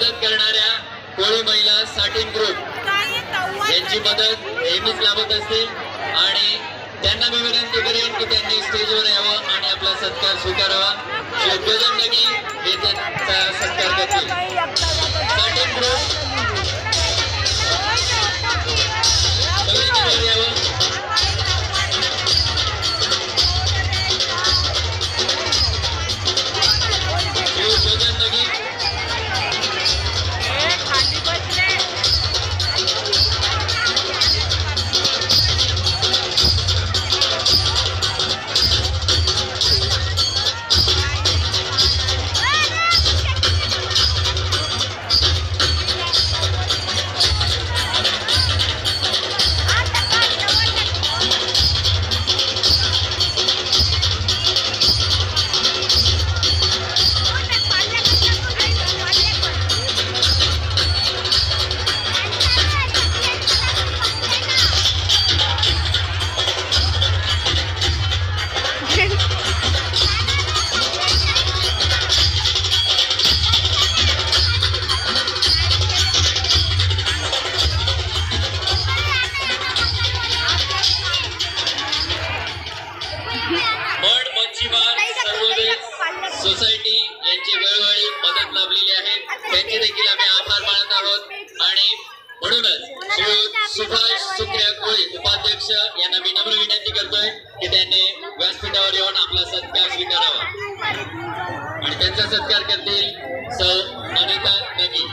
मदत करणाऱ्या कोळी महिला साठीन ग्रुप यांची मदत नेहमीच लाभत असते आणि त्यांना मी विनंती करेन की त्यांनी स्टेजवर यावं आणि आपला सत्कार स्वीकारावा. ध्वजन नगी हे त्यांचा सत्कार करतील. साठीन ग्रुप सगळ्यांनी यावं. ध्वजन नगी सोसायटी यांची वेळोवेळी मदत लाभलेली आहे. त्यांचे देखील आम्ही आभार मानत आहोत आणि म्हणूनच श्री सुभाष सुक्रिया कोळी उपाध्यक्ष यांना मी नम्र विनंती करतोय की त्यांनी व्यासपीठावर येऊन आपला सत्कार स्वीकारावा आणि त्यांचा सत्कार करतील सौ अनिता नगी.